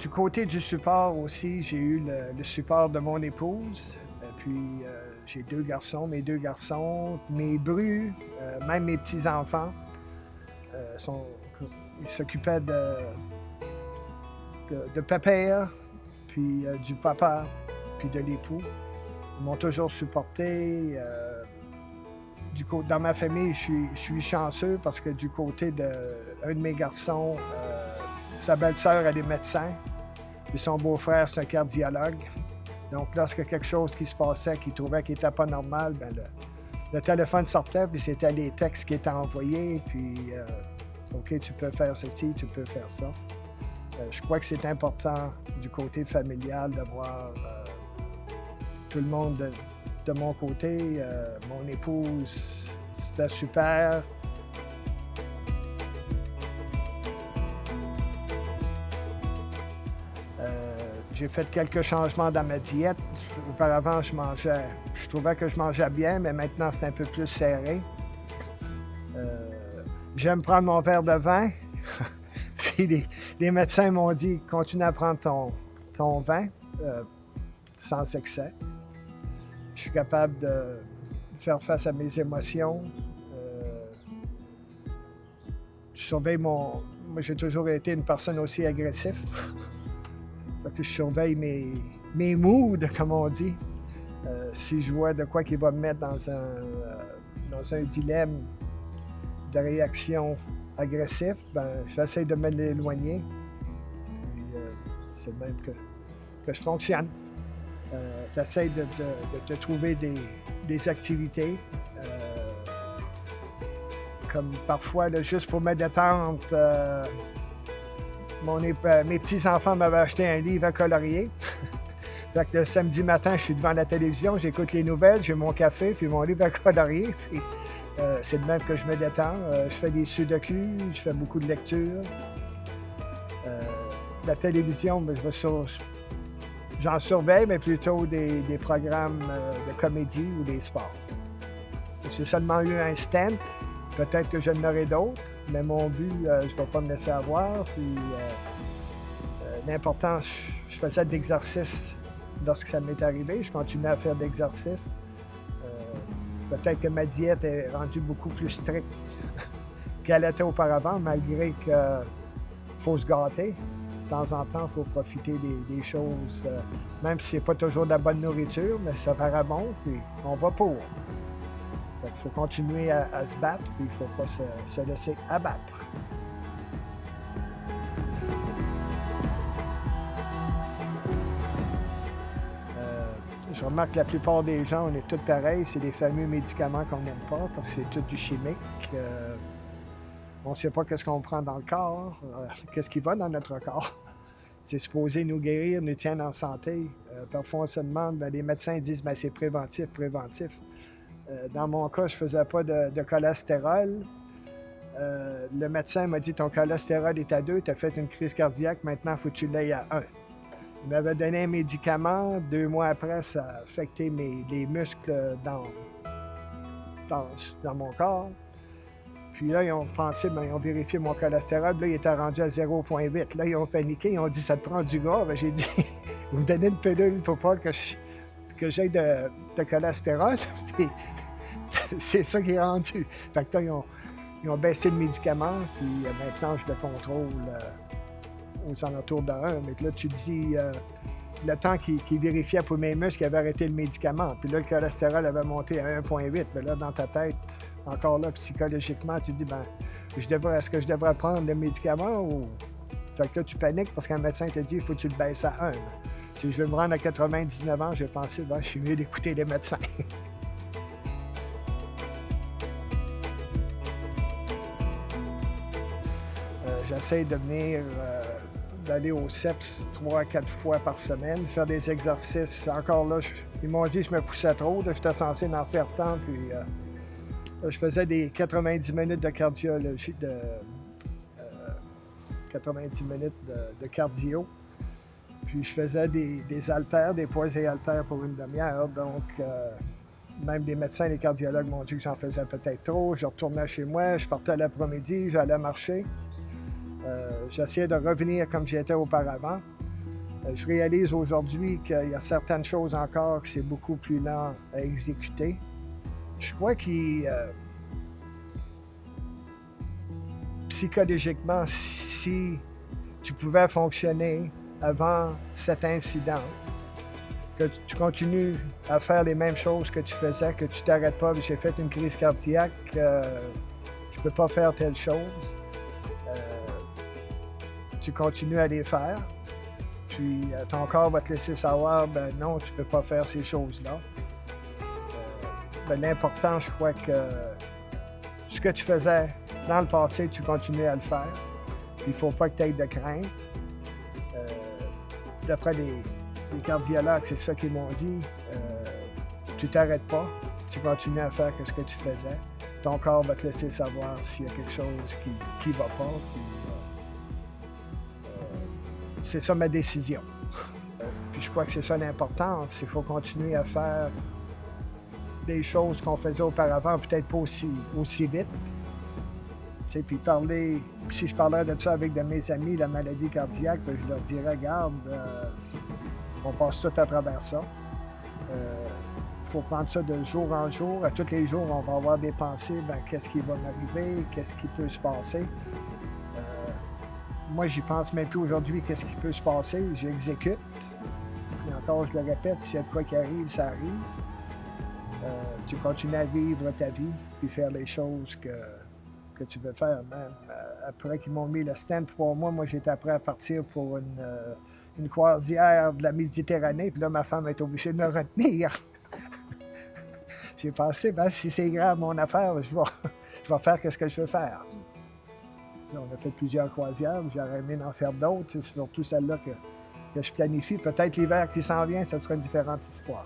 Du côté du support aussi, j'ai eu le support de mon épouse. Puis j'ai 2 garçons, mes 2 garçons, mes brus, même mes petits-enfants. Ils s'occupaient de pépère, puis du papa, puis de l'époux. Ils m'ont toujours supporté. Dans ma famille, je suis chanceux parce que du côté d'un de mes garçons, sa belle-sœur, elle est médecin, puis son beau-frère, c'est un cardiologue. Donc, lorsque quelque chose qui se passait, qu'il trouvait qu'il n'était pas normal, bien, le téléphone sortait, puis c'était les textes qui étaient envoyés, puis OK, tu peux faire ceci, tu peux faire ça. Je crois que c'est important du côté familial d'avoir tout le monde de mon côté. Mon épouse, c'était super. J'ai fait quelques changements dans ma diète. Auparavant, je trouvais que je mangeais bien, mais maintenant, c'est un peu plus serré. J'aime prendre mon verre de vin. Puis les médecins m'ont dit, continue à prendre ton vin sans excès. Je suis capable de faire face à mes émotions. Je surveille Moi, j'ai toujours été une personne aussi agressive. Fait que je surveille mes moods, comme on dit. Si je vois de quoi qui va me mettre dans un dilemme de réaction agressive, ben, j'essaie de me l'éloigner. C'est le même que je fonctionne. Tu essaies de te trouver des activités. Comme parfois, là, juste pour me détendre, mes petits-enfants m'avaient acheté un livre à colorier. Fait que le samedi matin, je suis devant la télévision, j'écoute les nouvelles, j'ai mon café, puis mon livre à colorier. Puis, c'est de même que je me détends. Je fais des sudoku, je fais beaucoup de lecture. La télévision, ben, j'en surveille, mais plutôt des programmes de comédie ou des sports. J'ai seulement eu un stent. Peut-être que je n'aurai d'autres, mais mon but, je ne vais pas me laisser avoir. Puis, l'important, je faisais de l'exercice lorsque ça m'est arrivé. Je continuais à faire de l'exercice. Peut-être que ma diète est rendue beaucoup plus stricte qu'elle était auparavant, malgré qu'il faut se gâter. De temps en temps, il faut profiter des choses, même si ce n'est pas toujours de la bonne nourriture, mais ça paraît bon, puis on va pour. Il faut continuer à se battre, puis il ne faut pas se laisser abattre. Je remarque que la plupart des gens, on est tous pareils. C'est les fameux médicaments qu'on n'aime pas parce que c'est tout du chimique. On ne sait pas qu'est-ce qu'on prend dans le corps, qu'est-ce qui va dans notre corps. C'est supposé nous guérir, nous tiendre en santé. Parfois, on se demande, les médecins disent que c'est préventif. Dans mon cas, je ne faisais pas de cholestérol. Le médecin m'a dit, ton cholestérol est à 2, tu as fait une crise cardiaque, maintenant, il faut que tu l'ailles à 1. Il m'avait donné un médicament. 2 mois après, ça a affecté les muscles dans mon corps. Puis là, ils ont pensé, ils ont vérifié mon cholestérol. Là, il était rendu à 0,8. Là, ils ont paniqué. Ils ont dit, ça te prend du gras. J'ai dit, vous me donnez une pilule pour pas que j'aie de cholestérol. Puis c'est ça qui est rendu. Fait que là, ils ont baissé le médicament. Puis maintenant, je le contrôle aux alentours de 1. Mais là, tu dis, le temps qu'il vérifiait pour mes muscles, il avait arrêté le médicament. Puis là, le cholestérol avait monté à 1,8. Mais là, dans ta tête, encore là, psychologiquement, tu dis, est-ce que je devrais prendre le médicament ou... Fait que là, tu paniques parce qu'un médecin te dit, il faut que tu le baisses à 1. Si je veux me rendre à 99 ans, j'ai pensé, je suis mieux d'écouter les médecins. J'essaie de venir, d'aller au CEPS 3 à 4 fois par semaine, faire des exercices. Encore là, ils m'ont dit que je me poussais trop, j'étais censé en faire tant, puis je faisais des 90 minutes de cardiologie, 90 minutes de cardio. Puis je faisais des haltères, des poids et haltères pour une demi-heure. Donc, même les médecins, les cardiologues m'ont dit que j'en faisais peut-être trop. Je retournais chez moi, je partais l'après-midi, j'allais marcher. J'essayais de revenir comme j'étais auparavant. Je réalise aujourd'hui qu'il y a certaines choses encore que c'est beaucoup plus lent à exécuter. Je crois que psychologiquement, si tu pouvais fonctionner avant cet incident, que tu continues à faire les mêmes choses que tu faisais, que tu t'arrêtes pas, j'ai fait une crise cardiaque, je peux pas faire telle chose, tu continues à les faire, puis ton corps va te laisser savoir, ben non, tu peux pas faire ces choses-là. Ben, l'important, je crois que ce que tu faisais dans le passé, tu continues à le faire. Il ne faut pas que tu aies de crainte. D'après les cardiologues, c'est ça qu'ils m'ont dit. Tu t'arrêtes pas, tu continues à faire ce que tu faisais. Ton corps va te laisser savoir s'il y a quelque chose qui ne va pas. C'est ça ma décision. Puis je crois que c'est ça l'importance. Il faut continuer à faire des choses qu'on faisait auparavant, peut-être pas aussi vite. Puis si je parlais de ça avec de mes amis, la maladie cardiaque, ben, je leur dirais, regarde, on passe tout à travers ça. Il faut prendre ça de jour en jour. À tous les jours, on va avoir des pensées, ben, qu'est-ce qui va m'arriver, qu'est-ce qui peut se passer. Moi, j'y pense même plus aujourd'hui, qu'est-ce qui peut se passer, j'exécute. Puis encore, je le répète, s'il y a de quoi qui arrive, ça arrive. Tu continues à vivre ta vie, puis faire les choses que tu veux faire. Même après qu'ils m'ont mis le stent 3 mois, moi j'étais prêt à partir pour une croisière de la Méditerranée, puis là ma femme est obligée de me retenir. J'ai pensé, ben, si c'est grave mon affaire, je vais faire ce que je veux faire. Là, on a fait plusieurs croisières, j'aurais aimé en faire d'autres, c'est surtout celle-là que je planifie. Peut-être l'hiver qui s'en vient, ça sera une différente histoire.